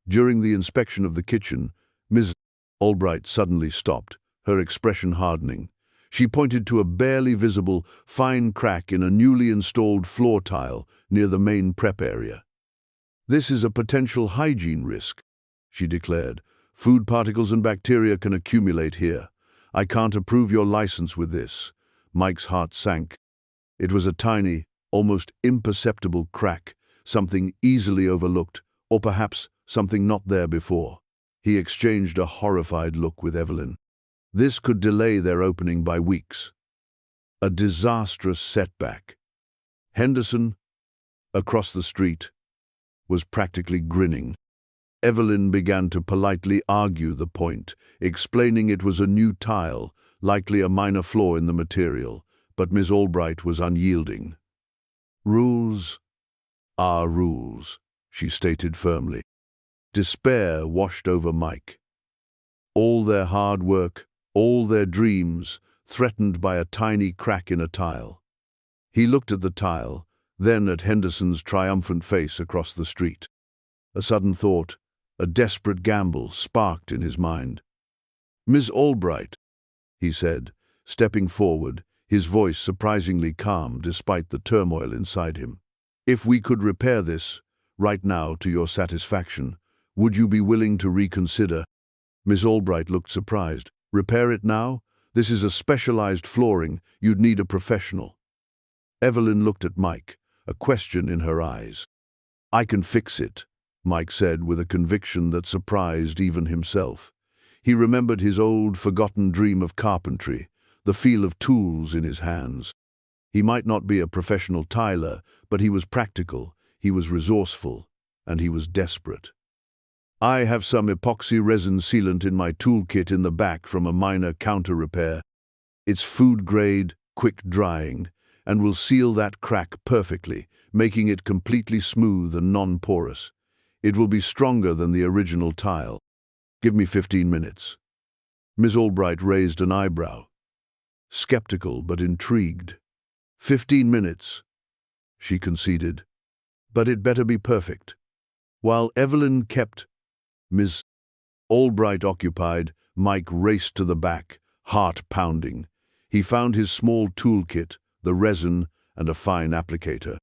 During the inspection of the kitchen, Ms. Albright suddenly stopped, her expression hardening. She pointed to a barely visible, fine crack in a newly installed floor tile near the main prep area. "This is a potential hygiene risk," she declared. "Food particles and bacteria can accumulate here. I can't approve your license with this." Mike's heart sank. It was a tiny, almost imperceptible crack, something easily overlooked, or perhaps something not there before. He exchanged a horrified look with Evelyn. This could delay their opening by weeks. A disastrous setback. Henderson, across the street, was practically grinning. Evelyn began to politely argue the point, explaining it was a new tile, likely a minor flaw in the material, but Miss Albright was unyielding. "Rules are rules," she stated firmly. Despair washed over Mike. All their hard work, all their dreams, threatened by a tiny crack in a tile. He looked at the tile, then at Henderson's triumphant face across the street. A sudden thought, a desperate gamble, sparked in his mind. "Miss Albright," he said, stepping forward, his voice surprisingly calm despite the turmoil inside him. "If we could repair this, right now, to your satisfaction, would you be willing to reconsider?" Miss Albright looked surprised. "Repair it now? This is a specialized flooring. You'd need a professional." Evelyn looked at Mike, a question in her eyes. "I can fix it," Mike said with a conviction that surprised even himself. He remembered his old, forgotten dream of carpentry, the feel of tools in his hands. He might not be a professional tiler, but he was practical, he was resourceful, and he was desperate. "I have some epoxy resin sealant in my toolkit in the back from a minor counter repair. It's food grade, quick drying, and will seal that crack perfectly, making it completely smooth and non-porous. It will be stronger than the original tile. Give me 15 minutes. Ms. Albright raised an eyebrow, skeptical but intrigued. 15 minutes, she conceded, but it better be perfect. While Evelyn kept Ms. Albright occupied, Mike raced to the back, heart pounding. He found his small toolkit, the resin, and a fine applicator.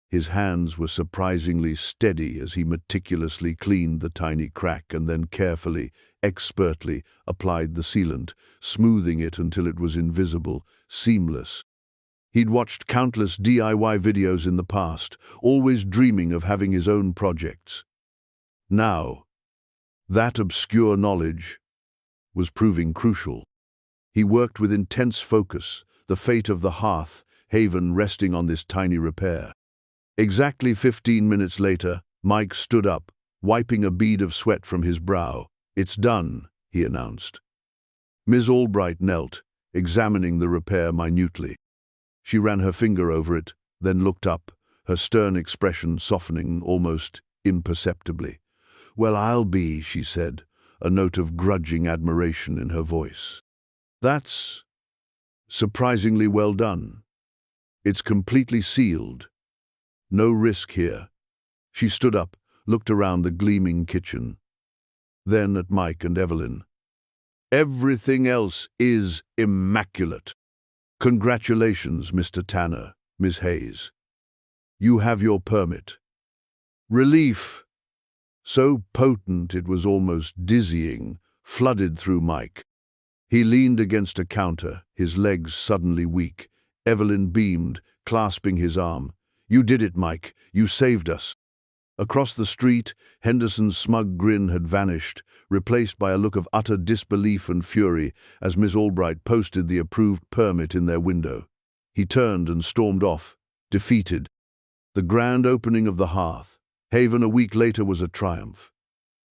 His hands were surprisingly steady as he meticulously cleaned the tiny crack and then carefully, expertly applied the sealant, smoothing it until it was invisible, seamless. He'd watched countless DIY videos in the past, always dreaming of having his own projects. Now, that obscure knowledge was proving crucial. He worked with intense focus, the fate of the hearth haven resting on this tiny repair. Exactly 15 minutes later, Mike stood up, wiping a bead of sweat from his brow. "It's done," he announced. Ms. Albright knelt, examining the repair minutely. She ran her finger over it, then looked up, her stern expression softening almost imperceptibly. "Well, I'll be," she said, a note of grudging admiration in her voice. "That's surprisingly well done. It's completely sealed. No risk here." She stood up, looked around the gleaming kitchen, then at Mike and Evelyn. "Everything else is immaculate. Congratulations, Mr. Tanner, Ms. Hayes. You have your permit." Relief, so potent it was almost dizzying, flooded through Mike. He leaned against a counter, his legs suddenly weak. Evelyn beamed, clasping his arm. "You did it, Mike. You saved us." Across the street, Henderson's smug grin had vanished, replaced by a look of utter disbelief and fury as Miss Albright posted the approved permit in their window. He turned and stormed off, defeated. The grand opening of the hearth, Haven a week later, was a triumph.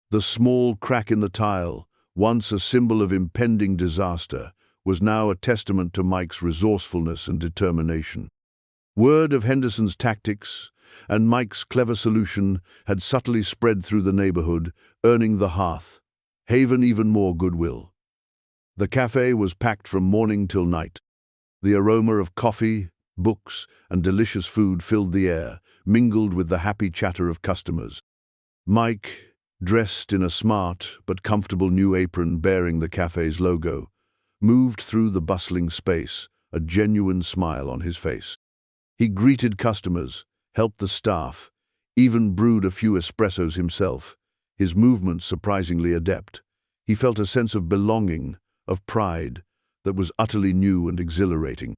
The small crack in the tile, once a symbol of impending disaster, was now a testament to Mike's resourcefulness and determination. Word of Henderson's tactics and Mike's clever solution had subtly spread through the neighborhood, earning the hearth, Haven, even more goodwill. The cafe was packed from morning till night. The aroma of coffee, books, and delicious food filled the air, mingled with the happy chatter of customers. Mike, dressed in a smart but comfortable new apron bearing the cafe's logo, moved through the bustling space, a genuine smile on his face. He greeted customers, helped the staff, even brewed a few espressos himself, his movements surprisingly adept. He felt a sense of belonging, of pride, that was utterly new and exhilarating.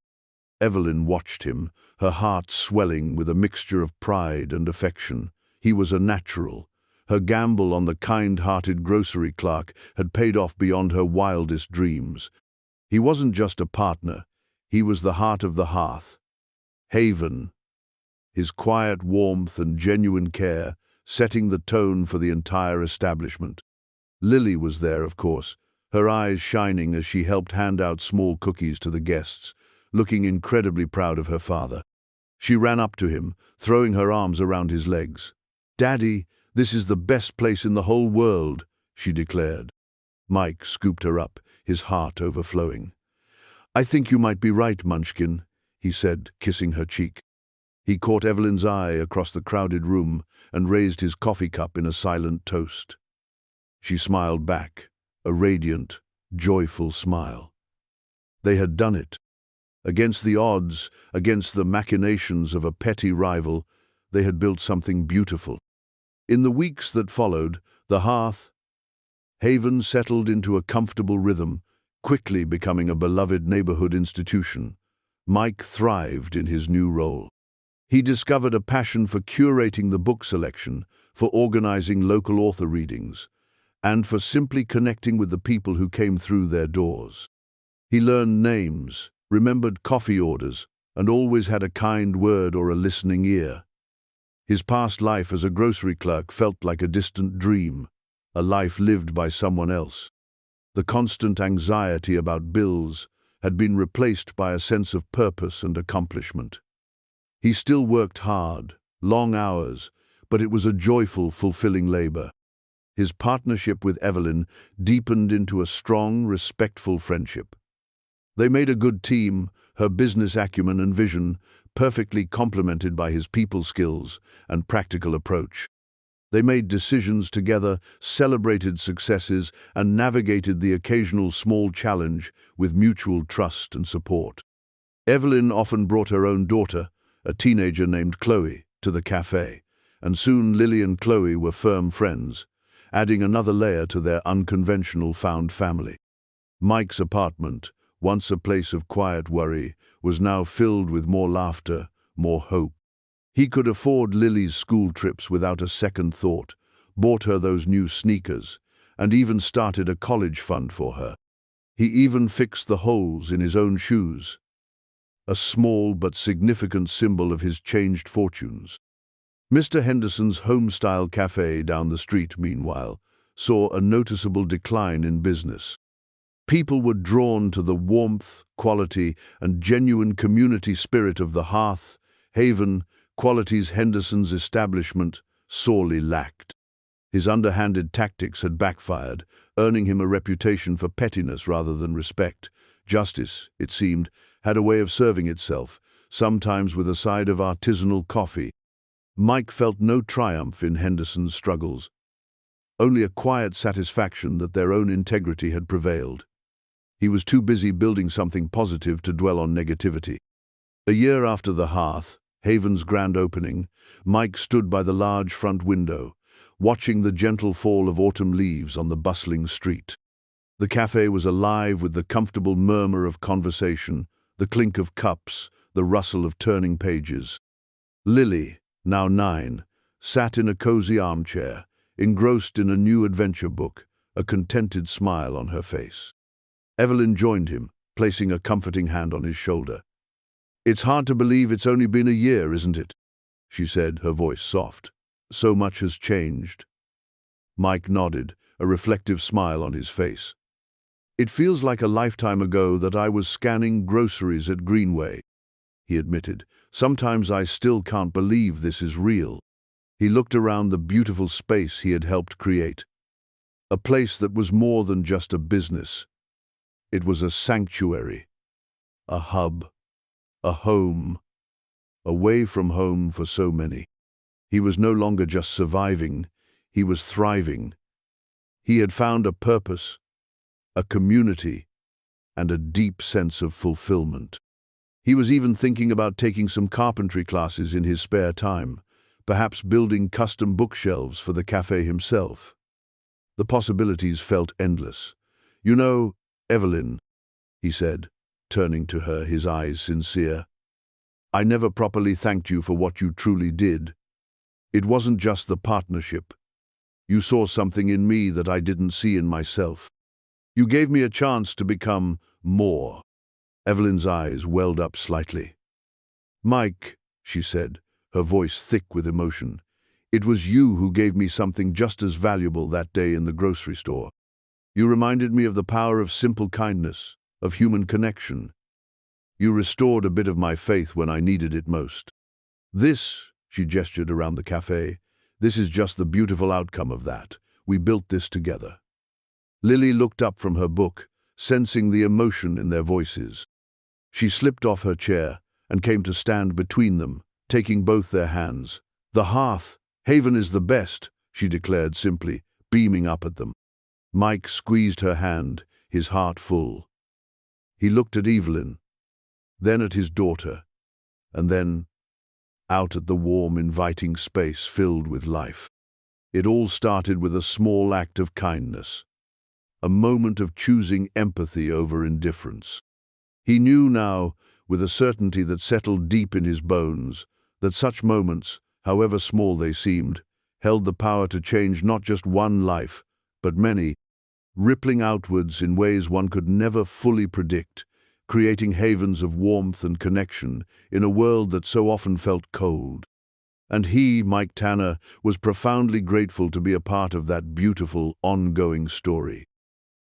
Evelyn watched him, her heart swelling with a mixture of pride and affection. He was a natural. Her gamble on the kind-hearted grocery clerk had paid off beyond her wildest dreams. He wasn't just a partner, he was the heart of the hearth. Haven, his quiet warmth and genuine care, setting the tone for the entire establishment. Lily was there, of course, her eyes shining as she helped hand out small cookies to the guests, looking incredibly proud of her father. She ran up to him, throwing her arms around his legs. "Daddy, this is the best place in the whole world," she declared. Mike scooped her up, his heart overflowing. "I think you might be right, Munchkin," he said, kissing her cheek. He caught Evelyn's eye across the crowded room and raised his coffee cup in a silent toast. She smiled back, a radiant, joyful smile. They had done it. Against the odds, against the machinations of a petty rival, they had built something beautiful. In the weeks that followed, the hearth, Haven settled into a comfortable rhythm, quickly becoming a beloved neighborhood institution. Mike thrived in his new role. He discovered a passion for curating the book selection, for organizing local author readings, and for simply connecting with the people who came through their doors. He learned names, remembered coffee orders, and always had a kind word or a listening ear. His past life as a grocery clerk felt like a distant dream, a life lived by someone else. The constant anxiety about bills had been replaced by a sense of purpose and accomplishment. He still worked hard, long hours, but it was a joyful, fulfilling labor. His partnership with Evelyn deepened into a strong, respectful friendship. They made a good team, her business acumen and vision perfectly complemented by his people skills and practical approach. They made decisions together, celebrated successes, and navigated the occasional small challenge with mutual trust and support. Evelyn often brought her own daughter, a teenager named Chloe, to the cafe, and soon Lily and Chloe were firm friends, adding another layer to their unconventional found family. Mike's apartment, once a place of quiet worry, was now filled with more laughter, more hope. He could afford Lily's school trips without a second thought, bought her those new sneakers, and even started a college fund for her. He even fixed the holes in his own shoes, a small but significant symbol of his changed fortunes. Mr. Henderson's home-style cafe down the street, meanwhile, saw a noticeable decline in business. People were drawn to the warmth, quality, and genuine community spirit of the hearth, Haven, qualities Henderson's establishment sorely lacked. His underhanded tactics had backfired, earning him a reputation for pettiness rather than respect. Justice, it seemed, had a way of serving itself, sometimes with a side of artisanal coffee. Mike felt no triumph in Henderson's struggles, only a quiet satisfaction that their own integrity had prevailed. He was too busy building something positive to dwell on negativity. A year after the hearth, Haven's grand opening, Mike stood by the large front window, watching the gentle fall of autumn leaves on the bustling street. The cafe was alive with the comfortable murmur of conversation, the clink of cups, the rustle of turning pages. Lily, now 9, sat in a cozy armchair, engrossed in a new adventure book, a contented smile on her face. Evelyn joined him, placing a comforting hand on his shoulder. "It's hard to believe it's only been a year, isn't it?" she said, her voice soft. So much has changed. Mike nodded, a reflective smile on his face. It feels like a lifetime ago that I was scanning groceries at Greenway, he admitted. Sometimes I still can't believe this is real. He looked around the beautiful space he had helped create. A place that was more than just a business. It was a sanctuary, a hub, a home, away from home for so many. He was no longer just surviving, he was thriving. He had found a purpose, a community, and a deep sense of fulfillment. He was even thinking about taking some carpentry classes in his spare time, perhaps building custom bookshelves for the cafe himself. The possibilities felt endless. You know, Evelyn, he said, turning to her, his eyes sincere, I never properly thanked you for what you truly did. It wasn't just the partnership. You saw something in me that I didn't see in myself. You gave me a chance to become more. Evelyn's eyes welled up slightly. Mike, she said, her voice thick with emotion, it was you who gave me something just as valuable that day in the grocery store. You reminded me of the power of simple kindness, of human connection. You restored a bit of my faith when I needed it most. This, she gestured around the cafe, this is just the beautiful outcome of that. We built this together. Lily looked up from her book, sensing the emotion in their voices. She slipped off her chair and came to stand between them, taking both their hands. The hearth, Haven is the best, she declared simply, beaming up at them. Mike squeezed her hand, his heart full. He looked at Evelyn, then at his daughter, and then out at the warm, inviting space filled with life. It all started with a small act of kindness, a moment of choosing empathy over indifference. He knew now, with a certainty that settled deep in his bones, that such moments, however small they seemed, held the power to change not just one life, but many, rippling outwards in ways one could never fully predict, creating havens of warmth and connection in a world that so often felt cold. And he, Mike Tanner, was profoundly grateful to be a part of that beautiful, ongoing story.